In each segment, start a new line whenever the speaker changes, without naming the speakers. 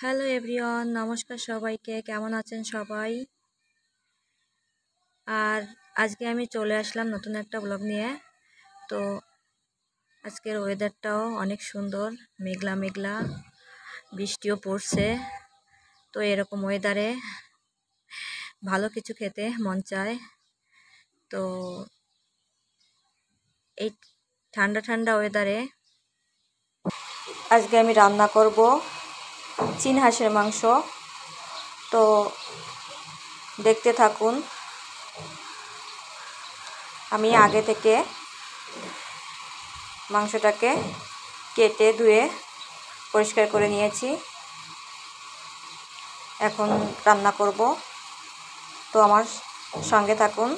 Hello everyone, নমস্কার সবাইকে। কেমন আছেন সবাই? আর আজকে আমি চলে আসলাম নতুন একটা ব্লগ নিয়ে। তো আজকের ওয়েদারটাও অনেক সুন্দর, মেঘলা মেঘলা, বৃষ্টিও পড়ছে। তো এরকম ওয়েদারে ভালো কিছু খেতে মন চায়। তো এই ঠান্ডা ঠান্ডা ওয়েদারে আজকে আমি রান্না করব চীন হাঁসের মাংস। তো দেখতে থাকুন। আমি আগে থেকে মাংসটাকে কেটে ধুয়ে পরিষ্কার করে নিয়েছি। এখন রান্না করব, তো আমার সঙ্গে থাকুন।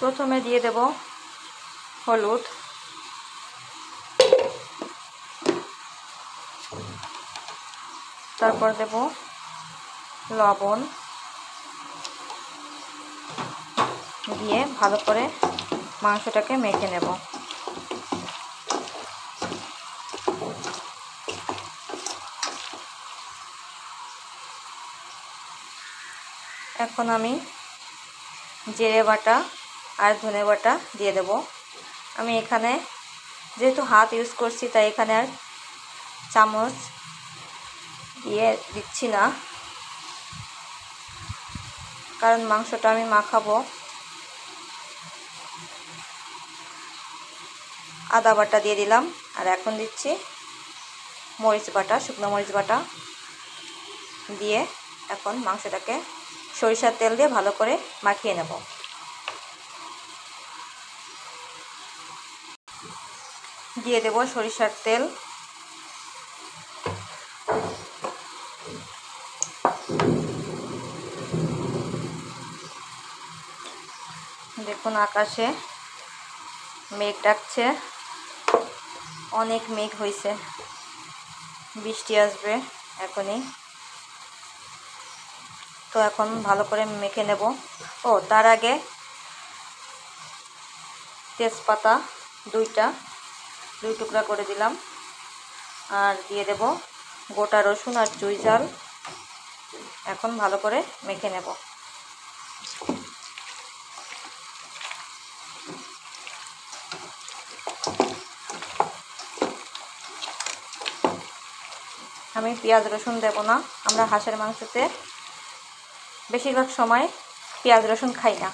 প্রথমে দিয়ে দেব হলুদ, তারপর দেব লবণ, দিয়ে ভালো করে মাংসটাকে মেখে নেব। এখন আমি জিরে বাটা আর ধনে বাটা দিয়ে দেব। আমি এখানে যেহেতু হাত ইউজ করছি, তাই এখানে আর চামচ দিয়ে দিচ্ছি না, কারণ মাংসটা আমি মাখাবো। আদা বাটা দিয়ে দিলাম, আর এখন দিচ্ছি মরিচ বাটা, শুকনো মরিচ বাটা দিয়ে এখন মাংসটাকে সরিষার তেল দিয়ে ভালো করে মাখিয়ে নেব। দিয়ে দেব সরিষার তেল, দেখুন আকাশে মেঘ ডাকছে, অনেক মেঘ হয়েছে, বৃষ্টি আসবে এখনই। তো এখন ভালো করে মেখে নেব। তার আগে তেজপাতা দুই টুকরা করে দিলাম, আর দিয়ে দেব গোটা রসুন আর চুই ঝাল। এখন ভালো করে মেখে নেব। আমি পেঁয়াজ রসুন দেব না, আমরা হাঁসের মাংসতে বেশিরভাগ সময় পেঁয়াজ রসুন খাই না।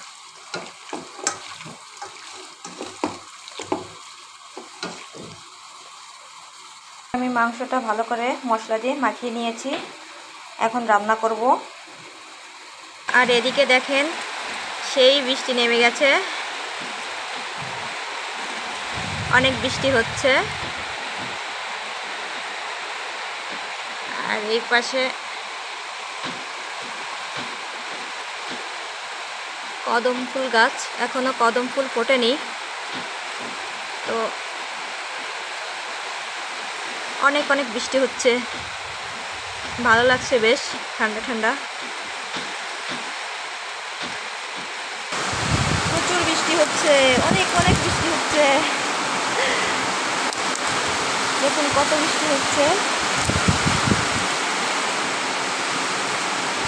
আমি মাংসটা ভালো করে মশলা দিয়ে মাখিয়ে নিয়েছি, এখন রান্না করব। আর এদিকে দেখেন সেই বৃষ্টি নেমে গেছে, অনেক বৃষ্টি হচ্ছে। আর এই পাশে কদম ফুল গাছ, এখনো কদম ফুল ফোটেনি। তো অনেক অনেক বৃষ্টি হচ্ছে, ভালো লাগছে, বেশ ঠান্ডা ঠান্ডা। প্রচুর বৃষ্টি হচ্ছে, অনেক অনেক বৃষ্টি হচ্ছে। দেখুন কত বৃষ্টি হচ্ছে,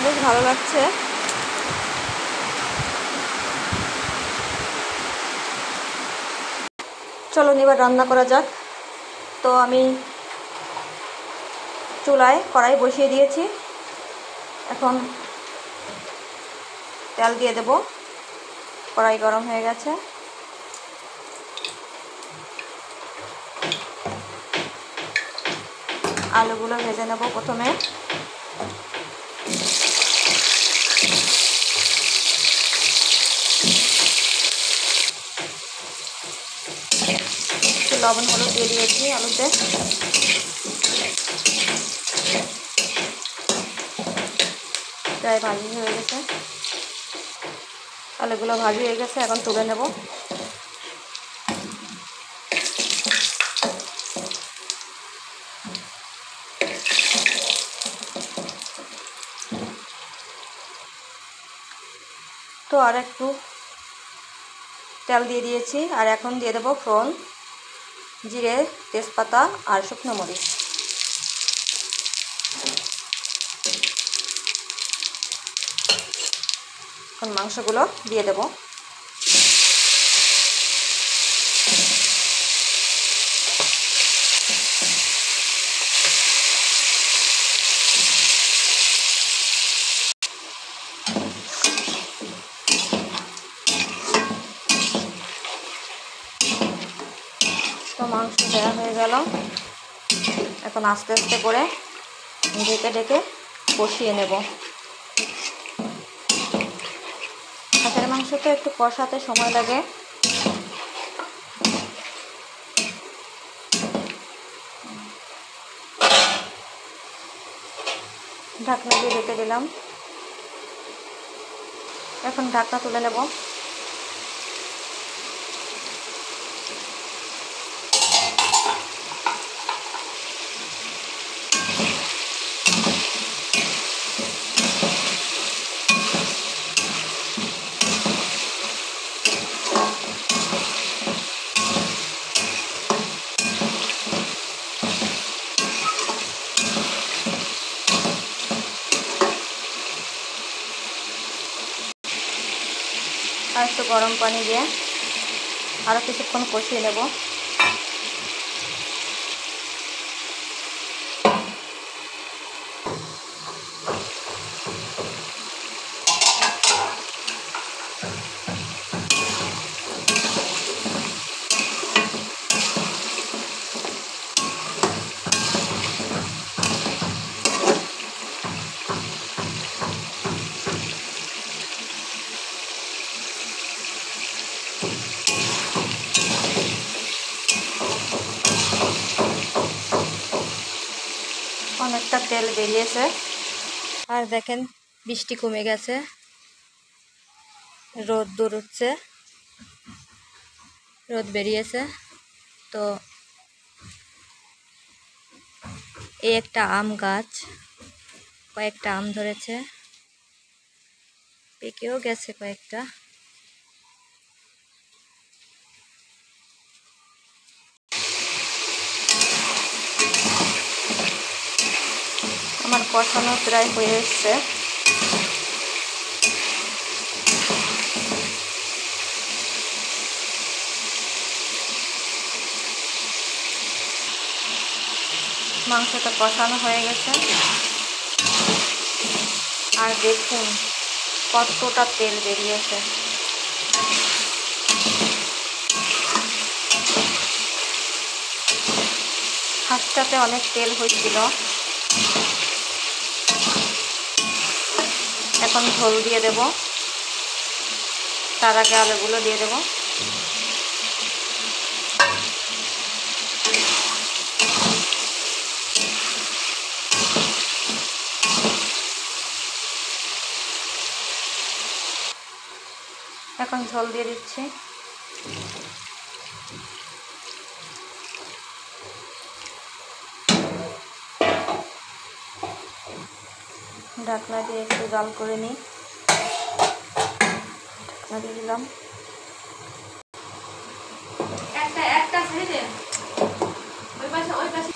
বেশ ভালো লাগছে। চলো এবার রান্না করা যাক। তো আমি চুলায় কড়াই বসিয়ে দিয়েছি, এখন তেল দিয়ে দেব। কড়াই গরম হয়ে গেছে, আলুগুলো ভেজে নেব প্রথমে। লবণ হলুদ দিয়ে দিয়েছি আলুতে। প্রায় ভাজি হয়ে গেছে, আলুগুলো ভাজি হয়ে গেছে, এখন তুলে নেব। তো আর একটু তেল দিয়ে দিয়েছি, আর এখন দিয়ে দেবো ফোড়ন, জিরে, তেজপাতা আর শুকনো মরিচ। এখন মাংসগুলো দিয়ে দেব। তো মাংস দেওয়া হয়ে গেল। এখন আস্তে আস্তে করে ঢেকে ঢেকে কষিয়ে নেব। হাঁসের মাংস তো একটু কষাতে সময় লাগে। ঢাকনা দিয়ে ঢেকে দিলাম। এখন ঢাকনা তুলে নেব। আর একটু গরম পানি দিয়ে আরও কিছুক্ষণ কষিয়ে নেব। অনেকটা তেল বেরিয়েছে। আর দেখেন বৃষ্টি কমে গেছে, রোদ দূর হচ্ছে, রোদ বেরিয়েছে। তো এই একটা আম গাছ, কয়েকটা আম ধরেছে, পেকেও গেছে কয়েকটা। আমার কষানো প্রায় হয়ে এসছে। মাংসটা কষানো হয়ে গেছে। আর দেখুন কতটা তেল বেরিয়েছে। হাঁসটাতে অনেক তেল হয়েছিল। এখন ঝোল দিয়ে দেব। তার আগে আলুগুলো দিয়ে দেব। এখন ঝোল দিয়ে দিচ্ছি। ঢাকনা দিয়ে একটু জাল করে নিই। ঢাকনা দিয়ে দিলাম। একটা ছেড়ে ওই পাশে ওই পাশে।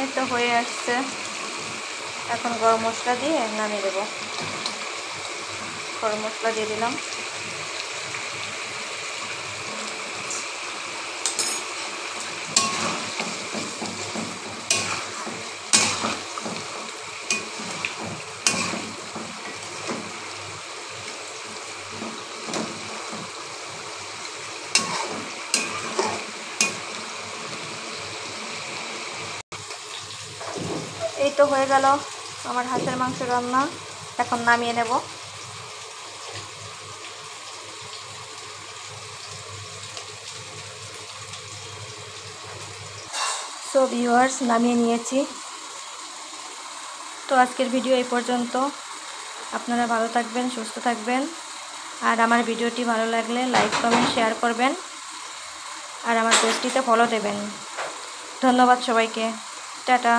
এই তো হয়ে আসছে। এখন গরম মশলা দিয়ে নামিয়ে দেব। গরম মশলা দিয়ে দিলাম। এই তো হয়ে গেল আমার হাঁসের মাংস রান্না। এখন নামিয়ে নেব। সো ভিউয়ার্স, নামিয়ে নিয়েছি। তো আজকের ভিডিও এই পর্যন্ত। আপনারা ভালো থাকবেন, সুস্থ থাকবেন। আর আমার ভিডিওটি ভালো লাগলে লাইক কমেন্ট শেয়ার করবেন। আর আমার পেজটিতে ফলো দেবেন। ধন্যবাদ সবাইকে। টাটা।